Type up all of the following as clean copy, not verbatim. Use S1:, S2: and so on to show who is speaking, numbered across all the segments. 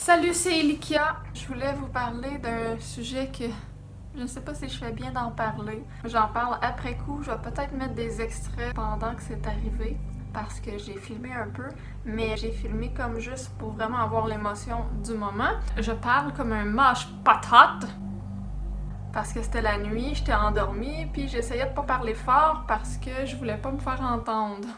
S1: Salut, c'est Elikia. Je voulais vous parler d'un sujet que je ne sais pas si je fais bien d'en parler. J'en parle après coup. Je vais peut-être mettre des extraits pendant que c'est arrivé parce que j'ai filmé un peu, mais j'ai filmé comme juste pour vraiment avoir l'émotion du moment. Je parle comme un mâche-patate parce que c'était la nuit, j'étais endormie, puis j'essayais de pas parler fort parce que je voulais pas me faire entendre.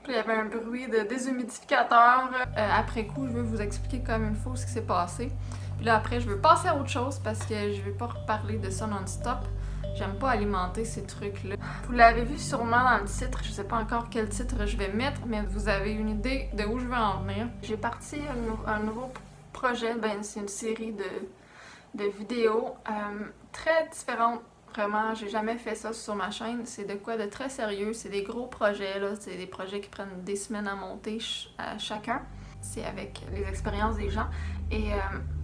S1: Puis il y avait un bruit de déshumidificateur. Après coup, je veux vous expliquer comme il faut ce qui s'est passé. Puis là, après, je veux passer à autre chose parce que je veux pas reparler de ça non-stop. J'aime pas alimenter ces trucs-là. Vous l'avez vu sûrement dans le titre, je sais pas encore quel titre je vais mettre, mais vous avez une idée de où je veux en venir. J'ai parti un nouveau projet, c'est une série de vidéos très différentes. Vraiment, j'ai jamais fait ça sur ma chaîne. C'est de quoi de très sérieux. C'est des gros projets, là. C'est des projets qui prennent des semaines à monter à chacun. C'est avec les expériences des gens. Et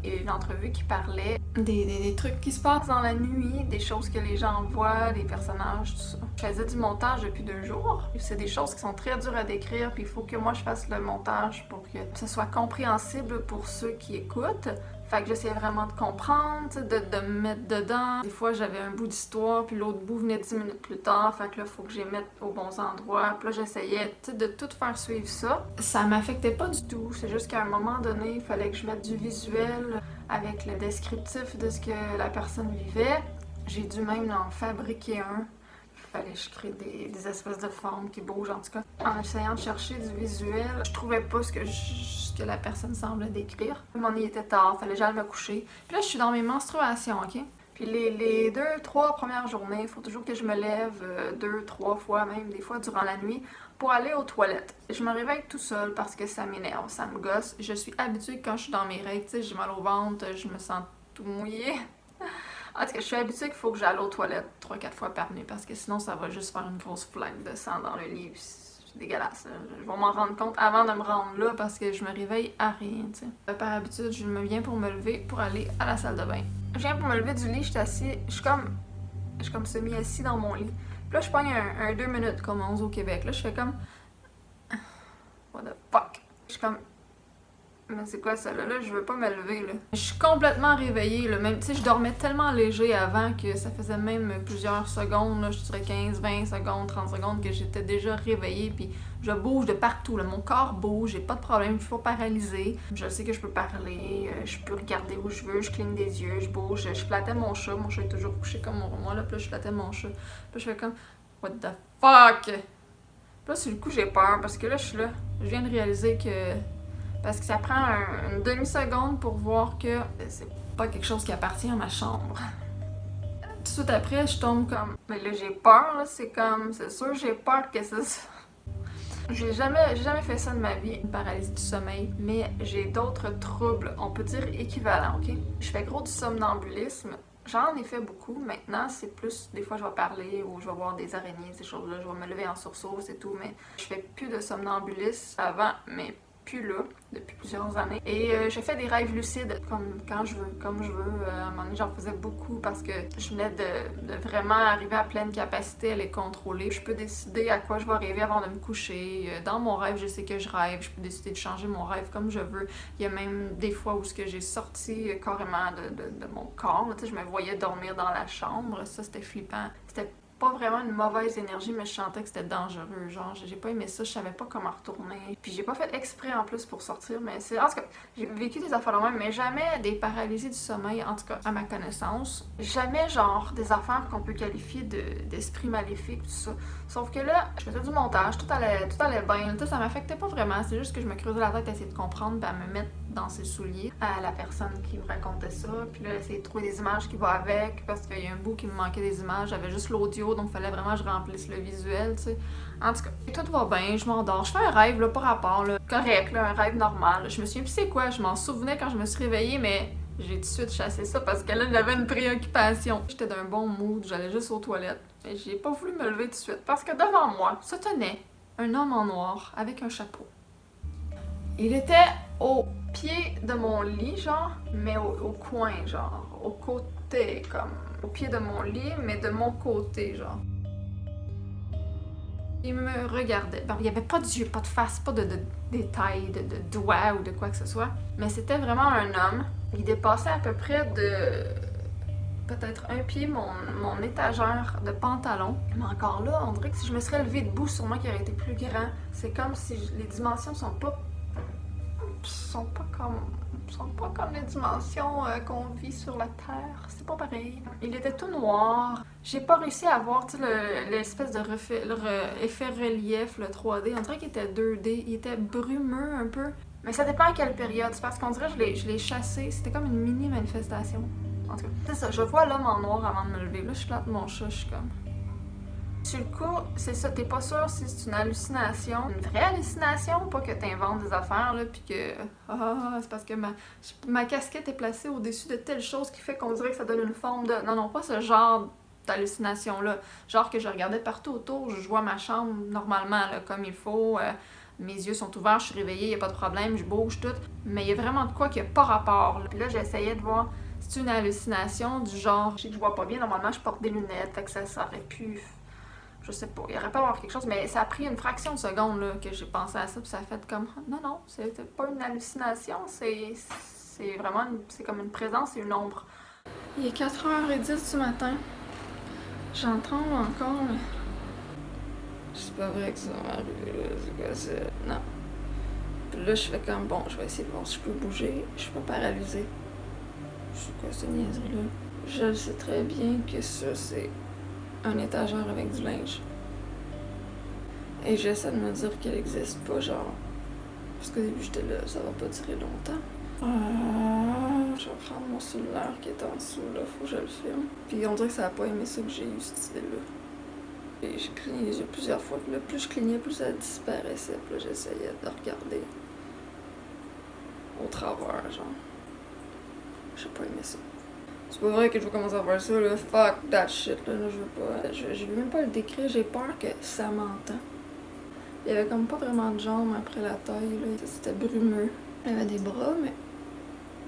S1: une entrevue qui parlait des trucs qui se passent dans la nuit, des choses que les gens voient, des personnages, tout ça. Je faisais du montage depuis 2 jours. C'est des choses qui sont très dures à décrire, puis il faut que moi je fasse le montage pour que ce soit compréhensible pour ceux qui écoutent. Fait que j'essayais vraiment de comprendre, de me mettre dedans. Des fois, j'avais un bout d'histoire, puis l'autre bout venait 10 minutes plus tard. Fait que là, il faut que je les mette aux bons endroits. Puis là, j'essayais de tout faire suivre ça. Ça m'affectait pas du tout. C'est juste qu'à un moment donné, il fallait que je mette du visuel avec le descriptif de ce que la personne vivait. J'ai dû même en fabriquer un. Il fallait que je crée des espèces de formes qui bougent, en tout cas. En essayant de chercher du visuel, je trouvais pas ce que la personne semblait décrire. Mon il était tard, fallait que j'aille me coucher. Puis là, je suis dans mes menstruations, ok? Puis les 2-3 premières journées, il faut toujours que je me lève 2-3 fois, même des fois durant la nuit, pour aller aux toilettes. Je me réveille tout seul parce que ça m'énerve, ça me gosse. Je suis habituée quand je suis dans mes règles, tu sais, j'ai mal au ventre, je me sens tout mouillée. En tout cas, je suis habituée qu'il faut que j'aille aux toilettes 3-4 fois par nuit parce que sinon ça va juste faire une grosse flaque de sang dans le lit. C'est dégueulasse. Je vais m'en rendre compte avant de me rendre là parce que je me réveille à rien, tu sais. Par habitude, je me viens pour me lever pour aller à la salle de bain. Je viens pour me lever du lit, je suis assis, je suis comme semi-assis dans mon lit. Puis là, je pogne un 2 minutes comme on dit au Québec. Là, je fais comme... What the fuck? Je suis comme... Mais c'est quoi ça là? Là, je veux pas me lever là. Je suis complètement réveillée là. Même, tu sais, je dormais tellement léger avant que ça faisait même plusieurs secondes, là, je dirais 15, 20 secondes, 30 secondes que j'étais déjà réveillée. Puis je bouge de partout là. Mon corps bouge, j'ai pas de problème, je suis pas paralysée. Je sais que je peux parler, je peux regarder où je veux, je cligne des yeux, je bouge. Je flattais mon chat est toujours couché comme moi là. Puis là, je flattais mon chat. Puis je fais comme, what the fuck? Puis là, sur le coup, j'ai peur parce que là, je suis là. Je viens de réaliser que. Parce que ça prend une demi-seconde pour voir que c'est pas quelque chose qui appartient à ma chambre. Tout de suite après, je tombe comme... Mais là, j'ai peur, là, c'est comme... C'est sûr, j'ai peur que ça... J'ai jamais fait ça de ma vie, une paralysie du sommeil, mais j'ai d'autres troubles, on peut dire équivalents, ok? Je fais gros du somnambulisme. J'en ai fait beaucoup. Maintenant, c'est plus... Des fois, je vais parler ou je vais voir des araignées, ces choses-là. Je vais me lever en sursaut, c'est tout, mais je fais plus de somnambulisme avant, mais plus là, depuis plusieurs années. Et je fais des rêves lucides, comme quand je veux, comme je veux. À un moment donné, j'en faisais beaucoup parce que je venais de vraiment arriver à pleine capacité à les contrôler. Je peux décider à quoi je vais rêver avant de me coucher. Dans mon rêve, je sais que je rêve. Je peux décider de changer mon rêve comme je veux. Il y a même des fois où j'ai sorti carrément de mon corps. Tu sais, je me voyais dormir dans la chambre. Ça, c'était flippant. C'était pas vraiment une mauvaise énergie, mais je sentais que c'était dangereux. Genre, j'ai pas aimé ça, je savais pas comment retourner. Puis j'ai pas fait exprès en plus pour sortir, mais c'est... En tout cas, j'ai vécu des affaires de même, mais jamais des paralysies du sommeil, en tout cas, à ma connaissance. Jamais, genre, des affaires qu'on peut qualifier d'esprit maléfique, tout ça. Sauf que là, je faisais du montage, tout allait bien. Ça m'affectait pas vraiment, c'est juste que je me creusais la tête à essayer de comprendre, puis à me mettre dans ses souliers à la personne qui me racontait ça. Puis là, essayer de trouver des images qui vont avec, parce qu'il y a un bout qui me manquait des images. J'avais juste l'audio, donc il fallait vraiment que je remplisse le visuel, tu sais. En tout cas, tout va bien, je m'endors. Je fais un rêve, là, pas rapport, là. Correct, là, un rêve normal. Je me souviens plus c'est quoi, je m'en souvenais quand je me suis réveillée, mais j'ai tout de suite chassé ça parce que là, j'avais une préoccupation. J'étais d'un bon mood, j'allais juste aux toilettes. Mais j'ai pas voulu me lever tout de suite parce que devant moi se tenait un homme en noir avec un chapeau. Il était au pied de mon lit, genre, mais au coin, genre, au côté, comme, au pied de mon lit, mais de mon côté, genre. Il me regardait. Bon, il n'y avait pas d'yeux, pas de face, pas de détails, de doigts ou de quoi que ce soit. Mais c'était vraiment un homme. Il dépassait à peu près de peut-être un pied mon étagère de pantalon. Mais encore là, on dirait que si je me serais levée debout, sûrement qu'il aurait été plus grand. C'est comme si les dimensions sont pas comme les dimensions qu'on vit sur la Terre. C'est pas pareil. Il était tout noir. J'ai pas réussi à voir l'espèce de effet relief, le 3D. On dirait qu'il était 2D. Il était brumeux un peu. Mais ça dépend à quelle période. C'est parce qu'on dirait que je l'ai chassé. C'était comme une mini manifestation. En tout cas, c'est ça. Je vois l'homme en noir avant de me lever. Là, je flatte mon chat. Je suis comme... Sur le coup, c'est ça, t'es pas sûr si c'est une hallucination, une vraie hallucination, pas que t'inventes des affaires, là, pis que... c'est parce que ma casquette est placée au-dessus de telle chose qui fait qu'on dirait que ça donne une forme de... Non, pas ce genre d'hallucination-là. Genre que je regardais partout autour, je vois ma chambre normalement, là, comme il faut, mes yeux sont ouverts, je suis réveillée, y a pas de problème, je bouge, tout. Mais il y a vraiment de quoi qui a pas rapport, là. Puis là, j'essayais de voir... C'est une hallucination du genre... Je sais que je vois pas bien, normalement, je porte des lunettes, fait que ça aurait pu... Je sais pas, il aurait pas avoir quelque chose, mais ça a pris une fraction de seconde là, que j'ai pensé à ça, puis ça a fait comme non, c'était pas une hallucination, c'est vraiment c'est comme une présence, c'est une ombre. Il est 4h10 du matin. J'entends encore, mais. C'est pas vrai que ça va arriver, c'est quoi ça? Non. Puis là, je fais comme bon, je vais essayer de voir si je peux bouger. Je suis pas paralysée. C'est quoi cette niaiserie-là? Je sais très bien que ça, c'est un étagère avec du linge. Et j'essaie de me dire qu'elle existe pas, genre. Parce qu'au début, j'étais là, ça va pas durer longtemps. Je vais prendre mon cellulaire qui est en dessous, là, faut que je le filme. Puis on dirait que ça a pas aimé ça que j'ai eu cette idée-là. Et j'ai cligné les yeux plusieurs fois, puis là, plus je clignais, plus ça disparaissait. Puis là, j'essayais de regarder au travers, genre. J'ai pas aimé ça. C'est pas vrai que je vais commencer à faire ça, là. Fuck that shit, là. Je veux pas. Je vais même pas le décrire, j'ai peur que ça m'entende. Il y avait comme pas vraiment de jambes après la taille, là. C'était brumeux. Il y avait des bras, mais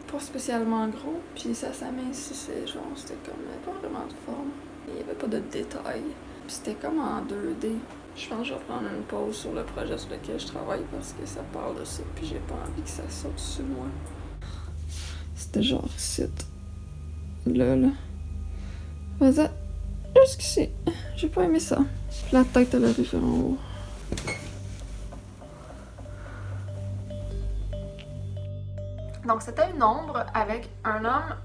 S1: pas spécialement gros. Puis ça s'amincissait, genre. C'était comme pas vraiment de forme. Il y avait pas de détails. Puis c'était comme en 2D. Je pense que je vais prendre une pause sur le projet sur lequel je travaille parce que ça parle de ça. Puis j'ai pas envie que ça saute sur moi. C'était genre site. Là. Vas-y. Jusqu'ici. J'ai pas aimé ça. Puis la tête, elle arrive en haut. Donc, c'était une ombre avec un homme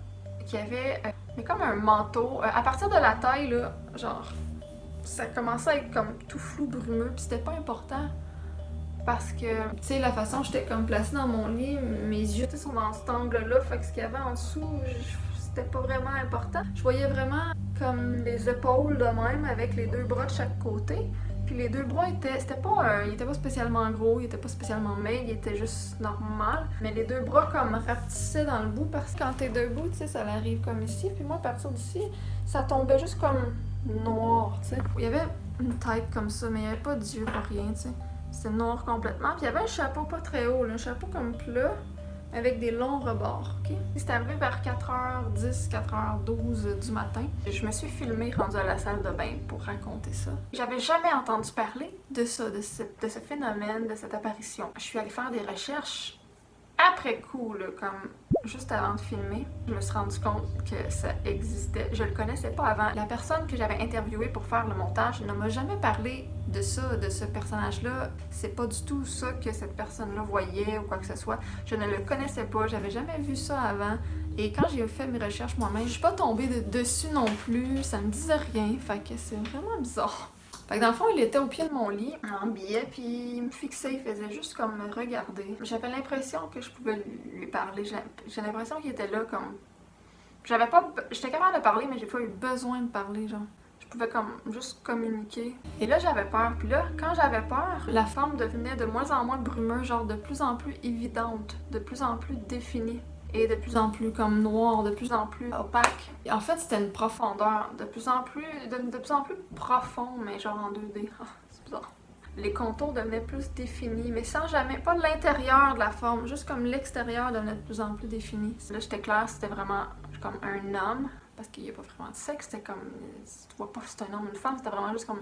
S1: qui avait mais comme un manteau. À partir de la taille, là, genre, ça commençait à être comme tout flou, brumeux, puis c'était pas important. Parce que, tu sais, la façon dont j'étais comme placée dans mon lit, mes yeux sont dans cet angle-là, fait que ce qu'il y avait en dessous, c'était pas vraiment important. Je voyais vraiment comme les épaules de même avec les deux bras de chaque côté. Puis les deux bras ils étaient pas spécialement gros, ils étaient pas spécialement maigres, ils étaient juste normal. Mais les deux bras comme rapetissaient dans le bout parce que quand t'es debout, tu sais, ça arrive comme ici. Puis moi, à partir d'ici, ça tombait juste comme noir, tu sais. Il y avait une tête comme ça, mais il y avait pas d'yeux, pas rien, tu sais. C'était noir complètement. Puis il y avait un chapeau pas très haut, là, un chapeau comme plat, avec des longs rebords, ok? C'était arrivé vers 4h10, 4h12 du matin. Je me suis filmée rendue à la salle de bain pour raconter ça. J'avais jamais entendu parler de ça, de ce phénomène, de cette apparition. Je suis allée faire des recherches après coup, là, comme juste avant de filmer. Je me suis rendu compte que ça existait. Je le connaissais pas avant. La personne que j'avais interviewée pour faire le montage ne m'a jamais parlé de ça, de ce personnage-là. C'est pas du tout ça que cette personne-là voyait ou quoi que ce soit. Je ne le connaissais pas, j'avais jamais vu ça avant. Et quand j'ai fait mes recherches moi-même, je suis pas tombée dessus non plus, ça me disait rien, fait que c'est vraiment bizarre. Fait que dans le fond, il était au pied de mon lit, en biais, puis il me fixait, il faisait juste comme me regarder. J'avais l'impression que je pouvais lui parler, j'ai l'impression qu'il était là comme... J'étais capable de parler, mais j'ai pas eu besoin de parler, genre. Je pouvais comme juste communiquer. Et là, j'avais peur. Puis là, quand j'avais peur, la forme devenait de moins en moins brumeuse, genre de plus en plus évidente, de plus en plus définie. Et de plus en plus comme noire, de plus en plus opaque. Et en fait, c'était une profondeur de plus en plus profond, mais genre en 2D. C'est bizarre. Les contours devenaient plus définis, mais sans jamais, pas l'intérieur de la forme, juste comme l'extérieur devenait de plus en plus défini. Là, j'étais claire, c'était vraiment comme un homme, parce qu'il n'y a pas vraiment de sexe, c'était comme, tu vois pas si c'est un homme ou une femme, c'était vraiment juste comme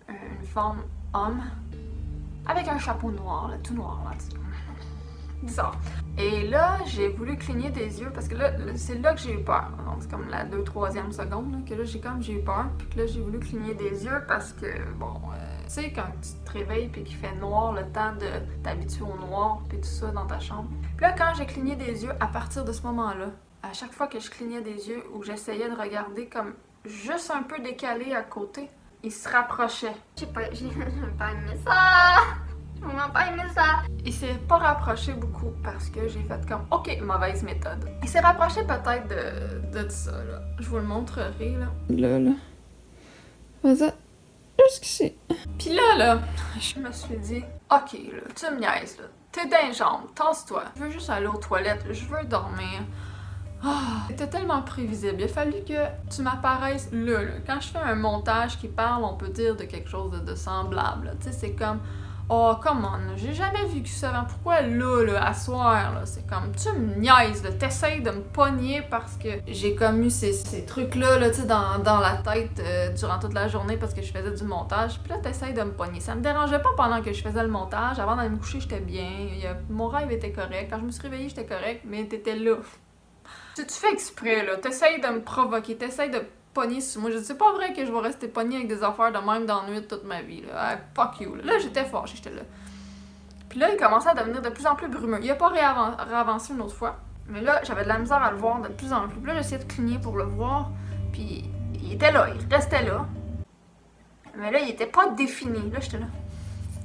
S1: une forme homme avec un chapeau noir, là, tout noir, là, bizarre. Et là, j'ai voulu cligner des yeux parce que là, c'est là que j'ai eu peur. Donc, c'est comme la 2-3e seconde là, que là, j'ai eu peur. Puis que là, j'ai voulu cligner des yeux parce que, bon, tu sais, quand tu te réveilles puis qu'il fait noir, le temps de t'habituer au noir puis tout ça dans ta chambre. Puis là, quand j'ai cligné des yeux, à partir de ce moment-là, à chaque fois que je clignais des yeux ou j'essayais de regarder comme juste un peu décalé à côté, il se rapprochait. J'ai pas aimé ça! J'ai vraiment pas aimé ça! Il s'est pas rapproché beaucoup parce que j'ai fait comme OK, mauvaise méthode. Il s'est rapproché peut-être de ça, là. Je vous le montrerai, là. Là. Vas-y, jusqu'ici. Pis là, je me suis dit OK, là, tu me niaises, là. T'es dans les jambes, tasse-toi. Je veux juste aller aux toilettes, je veux dormir. C'était tellement prévisible. Il a fallu que tu m'apparaisses là. Quand je fais un montage qui parle, on peut dire de quelque chose de semblable. Tu sais, c'est comme oh, come on, j'ai jamais vécu ça avant. Pourquoi là, à soir, là? C'est comme, tu me niaises, là. T'essayes de me pogner parce que j'ai comme eu ces trucs-là, là, tu sais, dans la tête durant toute la journée parce que je faisais du montage. Puis là, t'essayes de me pogner. Ça me dérangeait pas pendant que je faisais le montage. Avant d'aller me coucher, j'étais bien. Mon rêve était correct. Quand je me suis réveillée, j'étais correct, mais t'étais là. Tu fais exprès, là. T'essayes de me provoquer. T'essayes de pogner sur moi. Je dis, c'est pas vrai que je vais rester pognée avec des affaires de même dans la nuit toute ma vie, là. Ah, fuck you, là. Là, j'étais fâchée, j'étais là. Puis là, il commençait à devenir de plus en plus brumeux. Il a pas réavancé une autre fois. Mais là, j'avais de la misère à le voir de plus en plus. Puis là, j'essayais de cligner pour le voir. Puis il était là, il restait là. Mais là, il était pas défini. Là, j'étais là.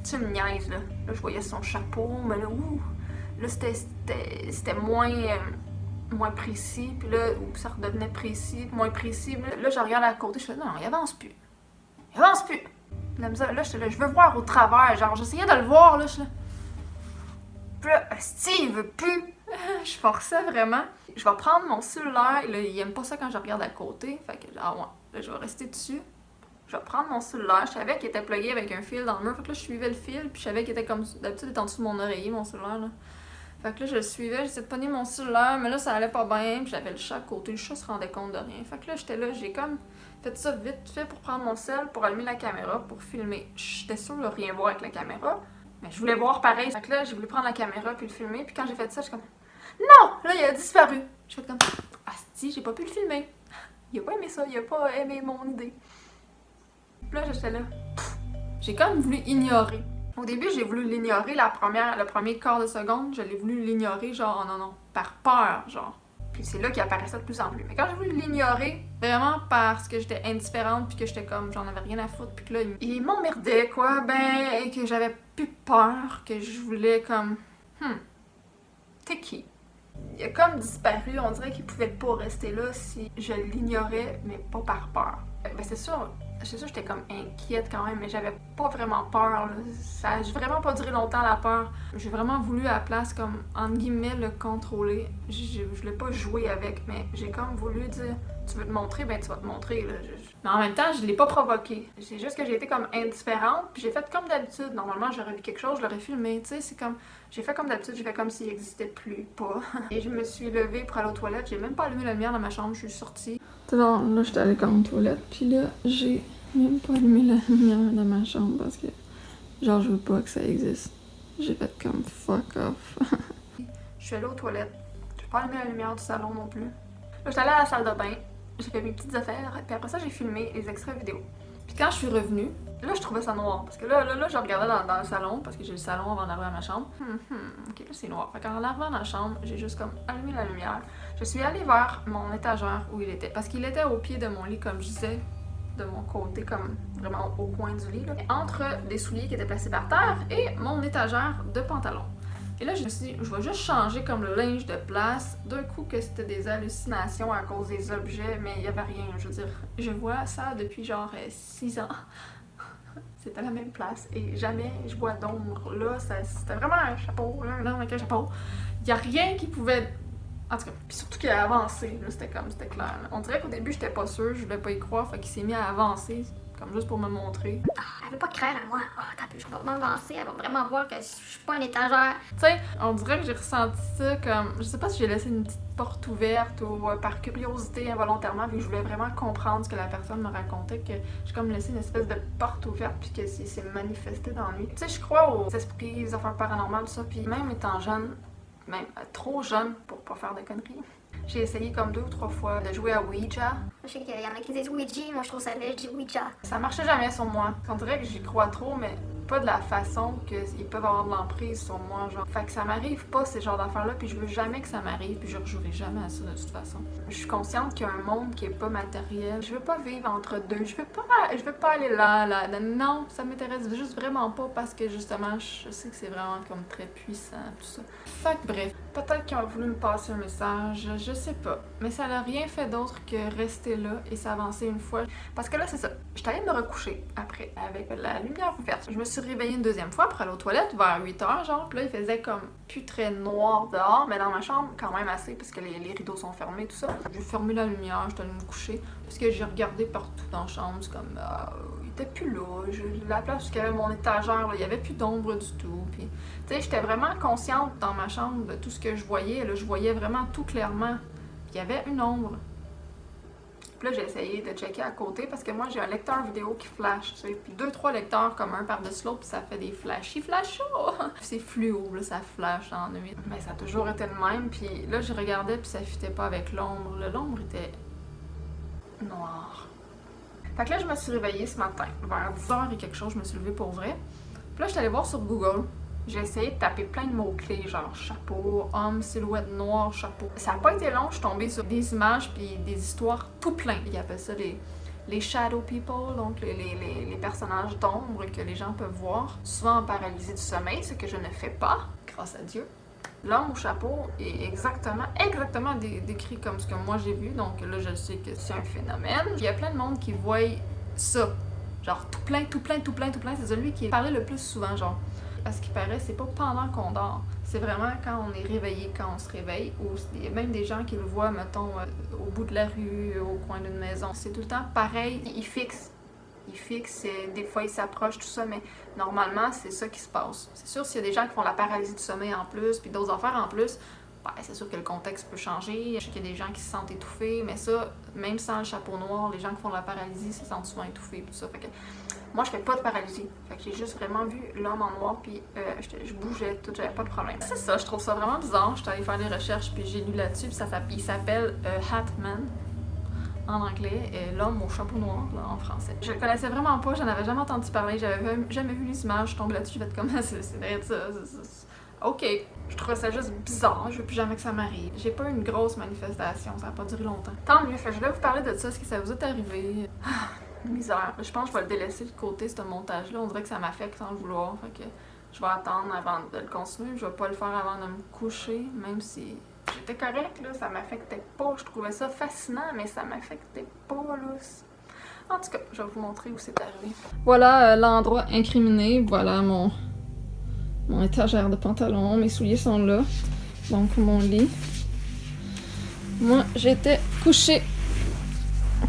S1: Tu me niaises, là. Là, je voyais son chapeau, mais là, ouh. Là, c'était moins précis, puis là, ça redevenait précis, moins précis. Là, je regarde à côté, je fais non, il avance plus. Il avance plus. Là, j'étais là, je veux voir au travers. Genre, j'essayais de le voir, là, je suis là. Puis là, Steve, il veut plus. Je forçais vraiment. Je vais prendre mon cellulaire. Là, il aime pas ça quand je regarde à côté. Fait que, ah ouais, là, je vais rester dessus. Je vais prendre mon cellulaire. Je savais qu'il était plugué avec un fil dans le mur. Fait que là, je suivais le fil, puis je savais qu'il était comme d'habitude, il était en dessous de mon oreiller, mon cellulaire, là. Fait que là, je le suivais, j'essayais de pogner mon cellulaire, mais là, ça allait pas bien, puis j'avais le chat à côté, le chat se rendait compte de rien. Fait que là, j'étais là, j'ai comme fait ça vite fait pour prendre mon cell, pour allumer la caméra, pour filmer. J'étais sûre de rien voir avec la caméra, mais je voulais voir pareil. Fait que là, j'ai voulu prendre la caméra puis le filmer, puis quand j'ai fait ça, je suis comme non! Là, il a disparu. Je fais comme ah, si, j'ai pas pu le filmer. Il a pas aimé ça, il a pas aimé mon idée. Puis là, j'étais là. J'ai comme voulu ignorer. Au début, j'ai voulu l'ignorer le premier quart de seconde, je l'ai voulu l'ignorer, genre, oh non, par peur, genre. Puis c'est là qu'il apparaissait de plus en plus. Mais quand j'ai voulu l'ignorer, vraiment parce que j'étais indifférente, puis que j'étais comme, j'en avais rien à foutre, puis que là, il m'emmerdait, quoi, ben, que j'avais plus peur, que je voulais comme, t'es qui? Il a comme disparu, on dirait qu'il pouvait pas rester là si je l'ignorais, mais pas par peur. Ben c'est sûr, j'étais comme inquiète quand même, mais j'avais pas vraiment peur, là. Ça a vraiment pas duré longtemps, la peur. J'ai vraiment voulu à la place, comme, entre guillemets, le contrôler. Je voulais pas jouer avec, mais j'ai comme voulu dire, tu veux te montrer, ben tu vas te montrer, là. Mais en même temps, je l'ai pas provoqué. C'est juste que j'ai été comme indifférente, puis j'ai fait comme d'habitude. Normalement, j'aurais vu quelque chose, je l'aurais filmé, tu sais, c'est comme... J'ai fait comme d'habitude, j'ai fait comme s'il existait plus, pas. Et je me suis levée pour aller aux toilettes, j'ai même pas allumé la lumière dans ma chambre, je suis sortie. Bon, là, j'étais allée comme aux toilettes, puis là, j'ai même pas allumé la lumière dans ma chambre parce que, genre, je veux pas que ça existe. J'ai fait comme fuck off. Je suis allée aux toilettes. J'ai pas allumé la lumière du salon non plus. Là, j'étais allée à la salle de bain. J'ai fait mes petites affaires. Puis après ça, j'ai filmé les extraits vidéo. Puis quand je suis revenue, là, je trouvais ça noir. Parce que là je regardais dans le salon. Parce que j'ai le salon avant d'arriver à ma chambre. Ok, là, c'est noir. Fait qu'en arrivant dans la chambre, j'ai juste comme allumé la lumière. Je suis allée vers mon étagère où il était. Parce qu'il était au pied de mon lit, comme je disais. De mon côté, comme vraiment au coin du lit, là, entre des souliers qui étaient placés par terre et mon étagère de pantalon. Et là, je me suis dit, je vais juste changer comme le linge de place. D'un coup, que c'était des hallucinations à cause des objets, mais il n'y avait rien. Je veux dire, je vois ça depuis genre 6 ans. C'était la même place et jamais je vois d'ombre. Là, c'était vraiment un chapeau, un homme avec un chapeau. Il n'y a rien qui pouvait... En tout cas, puis surtout qu'il a avancé, là, c'était clair. Là. On dirait qu'au début, j'étais pas sûre, je voulais pas y croire, fait qu'il s'est mis à avancer, comme juste pour me montrer.
S2: Elle veut pas craindre à moi. T'as pu, je vais m'avancer, elle va vraiment voir que je suis pas une étagère.
S1: Tu sais, on dirait que j'ai ressenti ça comme... Je sais pas si j'ai laissé une petite porte ouverte ou par curiosité involontairement, vu que je voulais vraiment comprendre ce que la personne me racontait, que j'ai comme laissé une espèce de porte ouverte puis que c'est manifesté dans lui. Tu sais, je crois aux esprits, aux affaires paranormales, tout ça, puis même étant jeune, même trop jeune pour pas faire de conneries, j'ai essayé comme 2 ou 3 fois de jouer à Ouija.
S2: Je sais qu'il y en a qui disent Ouija, moi je trouve ça laid, je dis Ouija.
S1: Ça marchait jamais sur moi. On dirait que j'y crois trop, mais pas de la façon qu'ils peuvent avoir de l'emprise sur moi, genre. Fait que ça m'arrive pas ces genres d'affaires-là, puis je veux jamais que ça m'arrive, puis je rejouerai jamais à ça de toute façon. Je suis consciente qu'il y a un monde qui est pas matériel. Je veux pas vivre entre deux. Je veux pas aller là. Non, ça m'intéresse juste vraiment pas parce que justement, je sais que c'est vraiment comme très puissant, tout ça. Fait que bref, peut-être qu'ils ont voulu me passer un message, je sais pas. Mais ça n'a rien fait d'autre que rester là et s'avancer une fois. Parce que là, c'est ça. J'étais allée me recoucher après, avec la lumière ouverte. Je me suis réveillée une deuxième fois pour aller aux toilettes vers 8h, genre. Puis là, il faisait comme plus très noir dehors, mais dans ma chambre, quand même assez, parce que les rideaux sont fermés, tout ça. J'ai fermé la lumière, j'étais allée me coucher. Parce que j'ai regardé partout dans la chambre, c'est comme... il était plus là. La place où il y avait mon étagère, là, il y avait plus d'ombre du tout. Puis, tu sais, j'étais vraiment consciente dans ma chambre de tout ce que je voyais. Là, je voyais vraiment tout clairement. Puis il y avait une ombre. Puis là, j'ai essayé de checker à côté parce que moi, j'ai un lecteur vidéo qui flash, tu sais. Puis 2-3 lecteurs comme un par-dessus l'autre, puis ça fait des flashs. C'est fluo, là, ça flash en nuit. Mais ça a toujours été le même. Puis là, je regardais, puis ça fitait pas avec l'ombre. L'ombre était noire. Fait que là, je me suis réveillée ce matin. Vers 10h et quelque chose, je me suis levée pour vrai. Puis là, je suis allée voir sur Google. J'ai essayé de taper plein de mots-clés, genre chapeau, homme, silhouette noire, chapeau. Ça n'a pas été long, je suis tombée sur des images puis des histoires tout plein. Ils appellent ça les shadow people, donc les personnages d'ombre que les gens peuvent voir, souvent en paralysie du sommeil, ce que je ne fais pas, grâce à Dieu. L'homme au chapeau est exactement décrit comme ce que moi j'ai vu, donc là je sais que c'est un phénomène. Il y a plein de monde qui voit ça, genre tout plein, c'est celui qui est parlé le plus souvent, genre. À ce qui paraît, c'est pas pendant qu'on dort. C'est vraiment quand on est réveillé, quand on se réveille. Ou il y a même des gens qui le voient, mettons, au bout de la rue, au coin d'une maison. C'est tout le temps pareil. Ils fixent. Des fois ils s'approchent, tout ça, mais normalement, c'est ça qui se passe. C'est sûr, s'il y a des gens qui font la paralysie du sommeil en plus, puis d'autres affaires en plus, ouais, c'est sûr que le contexte peut changer. Je sais qu'il y a des gens qui se sentent étouffés, mais ça, même sans le chapeau noir, les gens qui font de la paralysie se sentent souvent étouffés, tout ça. Fait que moi, je fais pas de paralysie. Fait que j'ai juste vraiment vu l'homme en noir, puis je bougeais, tout, j'avais pas de problème. C'est ça, je trouve ça vraiment bizarre. J'étais allée faire des recherches, puis j'ai lu là-dessus, puis il s'appelle Hatman en anglais, et l'homme au chapeau noir là, en français. Je le connaissais vraiment pas, j'en avais jamais entendu parler, j'avais jamais vu les images, je tombe là-dessus, je vais être comme c'est vrai de ça. Ok, je trouvais ça juste bizarre, je veux plus jamais que ça m'arrive. J'ai pas eu une grosse manifestation, ça a pas duré longtemps. Tant mieux, je voulais vous parler de ça, ce que ça vous est arrivé. Misère. Je pense que je vais le délaisser de côté, ce montage-là. On dirait que ça m'affecte sans le vouloir. Fait que je vais attendre avant de le continuer. Je vais pas le faire avant de me coucher, même si j'étais correcte, là. Ça m'affectait pas. Je trouvais ça fascinant, mais ça m'affectait pas, là. En tout cas, je vais vous montrer où c'est arrivé. Voilà l'endroit incriminé. Voilà mon étagère de pantalon. Mes souliers sont là. Donc, mon lit. Moi, j'étais couchée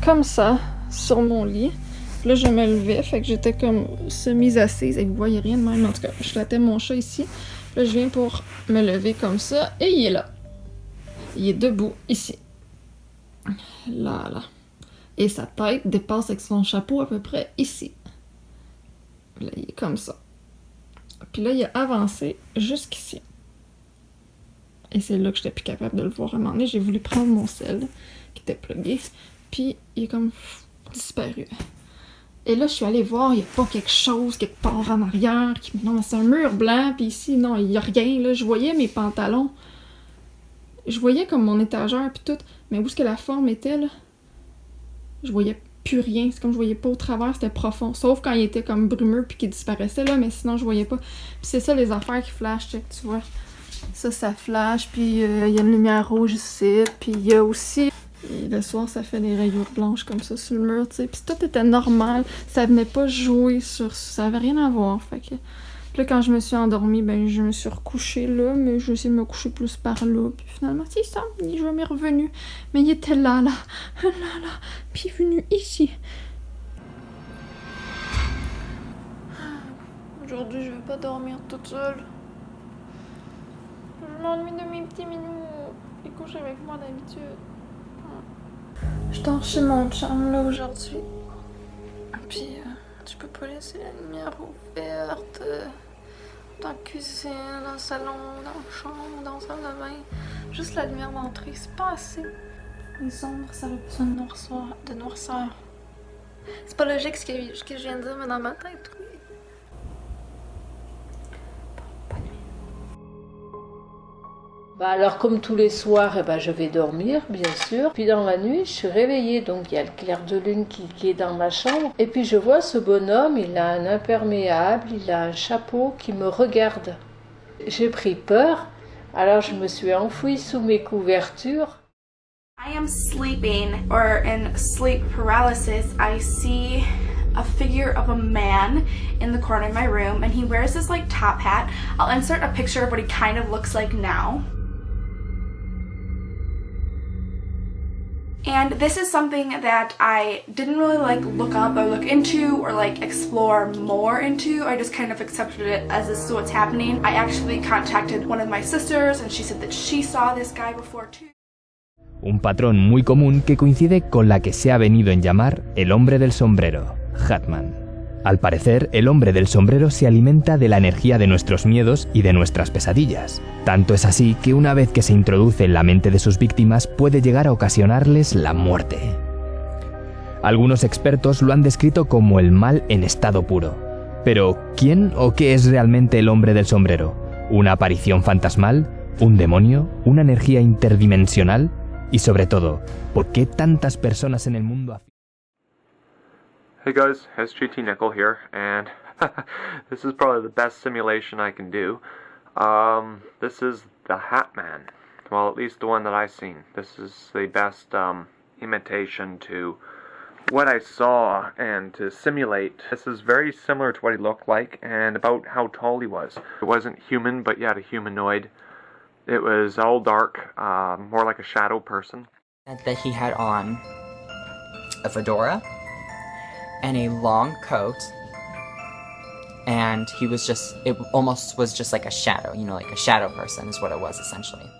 S1: comme ça sur mon lit. Puis là, je me levais, fait que j'étais comme semi-assise. Et vous voyez rien de même. En tout cas, je flattais mon chat ici. Puis là, je viens pour me lever comme ça. Et il est là. Il est debout, ici. Là. Et sa tête dépasse avec son chapeau à peu près ici. Là, il est comme ça. Puis là, il a avancé jusqu'ici. Et c'est là que j'étais plus capable de le voir. À un moment donné, j'ai voulu prendre mon sel, qui était plugué. Puis, il est comme disparu. Et là, je suis allée voir, il n'y a pas quelque chose quelque part en arrière. Non, c'est un mur blanc, puis ici, non, il n'y a rien. Là, je voyais mes pantalons. Je voyais comme mon étagère, puis tout. Mais où est-ce que la forme était, là? Je voyais plus rien. C'est comme je voyais pas au travers, c'était profond. Sauf quand il était comme brumeux, puis qu'il disparaissait, là, mais sinon, je voyais pas. Puis c'est ça, les affaires qui flashent, check, tu vois. Ça flash, puis il y a une lumière rouge ici, puis il y a aussi... Et le soir, ça fait des rayures blanches comme ça sur le mur, tu sais. Puis tout était normal. Ça venait pas jouer sur... Ça avait rien à voir. Fait que... Puis là, quand je me suis endormie, ben je me suis recouchée là. Mais j'ai essayé de me coucher plus par là. Puis finalement, c'est ça. Je m'y revenu. Mais il était là. Puis il est venu ici. Aujourd'hui, je veux pas dormir toute seule. Je m'ennuie de mes petits minous. Ils couchent avec moi d'habitude. Je dors chez mon chum là aujourd'hui. Puis, tu peux pas laisser la lumière ouverte. Dans la cuisine, dans le salon, dans la chambre, dans la salle de bain. Juste la lumière d'entrée, c'est pas assez. Les ombres, ça a besoin de noirceur. C'est pas logique ce que je viens de dire, mais dans ma tête, oui. Bonne nuit.
S3: Bah alors comme tous les soirs, je vais dormir bien sûr. Puis dans la nuit, je suis réveillée, donc il y a le clair de lune qui est dans ma chambre. Et puis je vois ce bonhomme, il a un imperméable, il a un chapeau qui me regarde. J'ai pris peur, alors je me suis enfouie sous mes couvertures.
S4: I am sleeping or in sleep paralysis. I see a figure of a man in the corner of my room and he wears this like top hat. I'll insert a picture of what he kind of looks like now. And this is something that I didn't really like look up or look into or like explore more into. I just kind of accepted it as this is what's happening. I actually contacted one of my sisters and she said that she saw this guy before too.
S5: Un patrón muy común que coincide con la que se ha venido en llamar el hombre del sombrero, Hatman. Al parecer, el hombre del sombrero se alimenta de la energía de nuestros miedos y de nuestras pesadillas. Tanto es así que una vez que se introduce en la mente de sus víctimas puede llegar a ocasionarles la muerte. Algunos expertos lo han descrito como el mal en estado puro. Pero, ¿quién o qué es realmente el hombre del sombrero? ¿Una aparición fantasmal? ¿Un demonio? ¿Una energía interdimensional? Y sobre todo, ¿por qué tantas personas en el mundo afirman?
S6: Hey guys, SGT Nickel here, and this is probably the best simulation I can do. This is the Hat Man. Well, at least the one that I've seen. This is the best imitation to what I saw and to simulate. This is very similar to what he looked like and about how tall he was. It wasn't human, but yet a humanoid. It was all dark, more like a shadow person.
S7: That he had on a fedora and a long coat, and he was just, it almost was just like a shadow, you know, like a shadow person is what it was essentially.